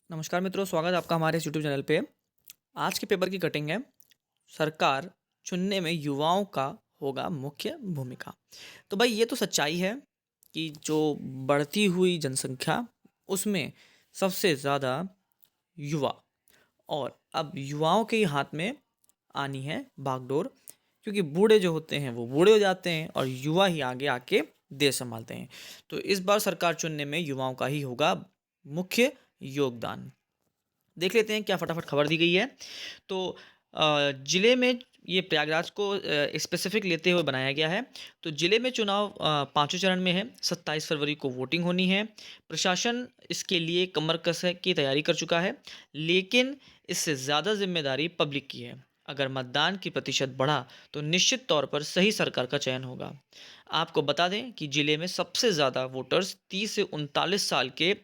नमस्कार मित्रों, स्वागत है आपका हमारे इस यूट्यूब चैनल पे। आज के पेपर की कटिंग है, सरकार चुनने में युवाओं का होगा मुख्य भूमिका। तो भाई ये तो सच्चाई है कि जो बढ़ती हुई जनसंख्या उसमें सबसे ज़्यादा युवा, और अब युवाओं के ही हाथ में आनी है बागडोर, क्योंकि बूढ़े जो होते हैं वो बूढ़े हो जाते हैं और युवा ही आगे आके देश संभालते हैं। तो इस बार सरकार चुनने में युवाओं का ही होगा मुख्य योगदान। देख लेते हैं क्या फटाफट खबर दी गई है। तो जिले में ये प्रयागराज को स्पेसिफिक लेते हुए बनाया गया है। तो जिले में चुनाव पाँचों चरण में है। 27 फरवरी को वोटिंग होनी है। प्रशासन इसके लिए कमर कस की तैयारी कर चुका है, लेकिन इससे ज़्यादा जिम्मेदारी पब्लिक की है। अगर मतदान की प्रतिशत बढ़ा तो निश्चित तौर पर सही सरकार का चयन होगा। आपको बता दें कि जिले में सबसे ज़्यादा वोटर्स 30 से 39 साल के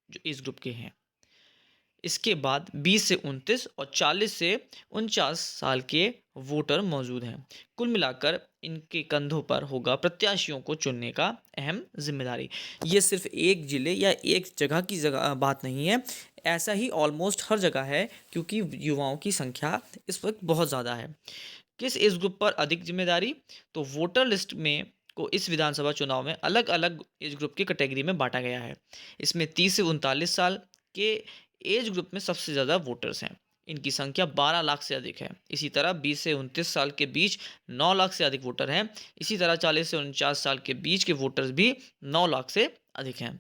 जो इस ग्रुप के हैं। इसके बाद 20 से 29 और 40 से 49 साल के वोटर मौजूद हैं। कुल मिलाकर इनके कंधों पर होगा प्रत्याशियों को चुनने का अहम जिम्मेदारी। ये सिर्फ एक जिले या एक जगह की जगह बात नहीं है, ऐसा ही ऑलमोस्ट हर जगह है, क्योंकि युवाओं की संख्या इस वक्त बहुत ज़्यादा है। किस एज ग्रुप पर अधिक जिम्मेदारी? तो वोटर लिस्ट में को इस विधानसभा चुनाव में अलग अलग एज ग्रुप की कैटेगरी में बांटा गया है। इसमें 30 से 39 साल के एज ग्रुप में सबसे ज़्यादा वोटर्स हैं। इनकी संख्या 12 लाख से अधिक है। इसी तरह 20 से 29 साल के बीच 9 लाख से अधिक वोटर हैं। इसी तरह 40 से 49 साल के बीच के वोटर्स भी 9 लाख से अधिक हैं।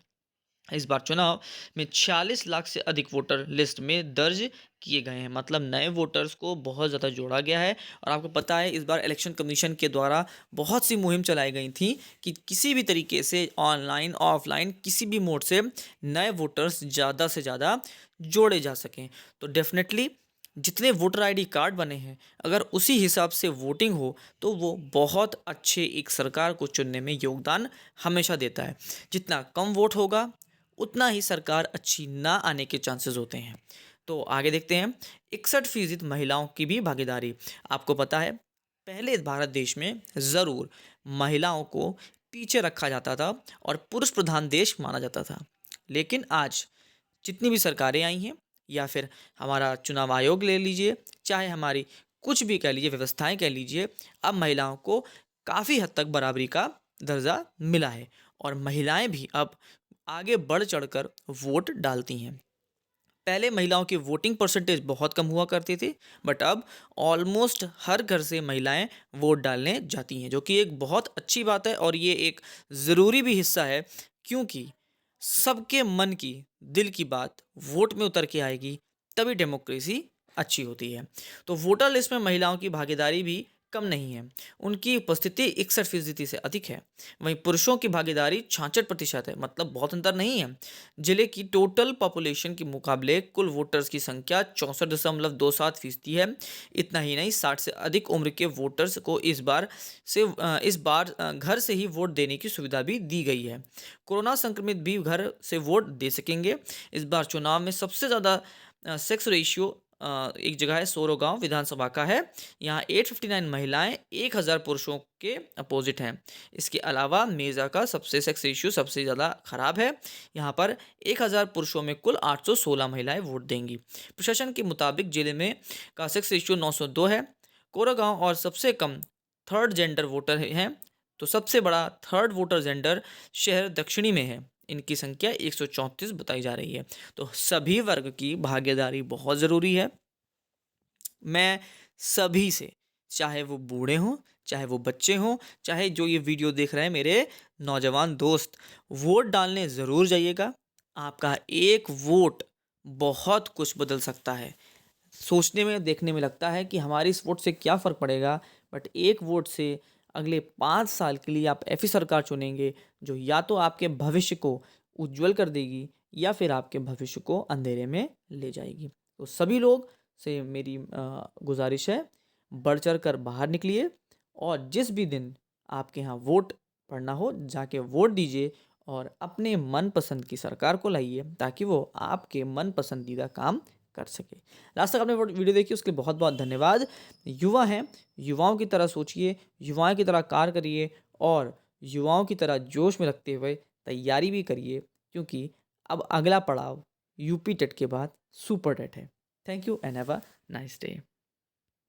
इस बार चुनाव में 46 लाख से अधिक वोटर लिस्ट में दर्ज किए गए हैं, मतलब नए वोटर्स को बहुत ज़्यादा जोड़ा गया है। और आपको पता है इस बार इलेक्शन कमीशन के द्वारा बहुत सी मुहिम चलाई गई थी कि किसी भी तरीके से ऑनलाइन ऑफलाइन किसी भी मोड से नए वोटर्स ज़्यादा से ज़्यादा जोड़े जा सकें। तो डेफिनेटली जितने वोटर आईडी कार्ड बने हैं, अगर उसी हिसाब से वोटिंग हो तो वो बहुत अच्छे एक सरकार को चुनने में योगदान हमेशा देता है। जितना कम वोट होगा उतना ही सरकार अच्छी ना आने के चांसेस होते हैं। तो आगे देखते हैं। 61% महिलाओं की भी भागीदारी। आपको पता है पहले भारत देश में ज़रूर महिलाओं को पीछे रखा जाता था और पुरुष प्रधान देश माना जाता था, लेकिन आज जितनी भी सरकारें आई हैं या फिर हमारा चुनाव आयोग ले लीजिए, चाहे हमारी कुछ भी कह लीजिए व्यवस्थाएं कह लीजिए, अब महिलाओं को काफ़ी हद तक बराबरी का दर्जा मिला है और महिलाएं भी अब आगे बढ़ चढ़कर वोट डालती हैं। पहले महिलाओं की वोटिंग परसेंटेज बहुत कम हुआ करती थी, बट अब ऑलमोस्ट हर घर से महिलाएं वोट डालने जाती हैं, जो कि एक बहुत अच्छी बात है और ये एक ज़रूरी भी हिस्सा है, क्योंकि सबके मन की दिल की बात वोट में उतर के आएगी, तभी डेमोक्रेसी अच्छी होती है। तो वोटर लिस्ट में महिलाओं की भागीदारी भी कम नहीं है। उनकी उपस्थिति 61% से अधिक है। वहीं पुरुषों की भागीदारी 66% है, मतलब बहुत अंतर नहीं है। जिले की टोटल पॉपुलेशन के मुकाबले कुल वोटर्स की संख्या 64.27% है। इतना ही नहीं, 60 से अधिक उम्र के वोटर्स को इस बार घर से ही वोट देने की सुविधा भी दी गई है। कोरोना संक्रमित भी घर से वोट दे सकेंगे। इस बार चुनाव में सबसे ज़्यादा सेक्स रेशियो एक जगह है सोरो गांव विधानसभा का है। यहाँ 859 महिलाएं 1000 पुरुषों के अपोजिट हैं। इसके अलावा मेजा का सबसे सेक्स रेशियो सबसे ज़्यादा खराब है। यहाँ पर 1000 पुरुषों में कुल 816 महिलाएं वोट देंगी। प्रशासन के मुताबिक जिले में का सेक्स रेशियो 902 है। कोरागांव और सबसे कम थर्ड जेंडर वोटर हैं, तो सबसे बड़ा थर्ड वोटर जेंडर शहर दक्षिणी में है। इनकी संख्या 134 बताई जा रही है। तो सभी वर्ग की भागीदारी बहुत ज़रूरी है। मैं सभी से, चाहे वो बूढ़े हों, चाहे वो बच्चे हों, चाहे जो ये वीडियो देख रहे हैं मेरे नौजवान दोस्त, वोट डालने ज़रूर जाइएगा। आपका एक वोट बहुत कुछ बदल सकता है। सोचने में देखने में लगता है कि हमारी इस वोट से क्या फ़र्क पड़ेगा, बट एक वोट से अगले 5 साल के लिए आप ऐसी सरकार चुनेंगे जो या तो आपके भविष्य को उज्जवल कर देगी या फिर आपके भविष्य को अंधेरे में ले जाएगी। तो सभी लोग से मेरी गुजारिश है, बढ़ चढ़ कर बाहर निकलिए और जिस भी दिन आपके यहाँ वोट पड़ना हो जाके वोट दीजिए और अपने मनपसंद की सरकार को लाइए, ताकि वो आपके मन पसंदीदा काम कर सके। लास्ट तक आपने वीडियो देखी उसके लिए बहुत बहुत धन्यवाद। युवा हैं, युवाओं की तरह सोचिए, युवाओं की तरह कार्य करिए और युवाओं की तरह जोश में रखते हुए तैयारी भी करिए, क्योंकि अब अगला पड़ाव यूपी टेट के बाद सुपर टेट है। Thank you and have a nice day.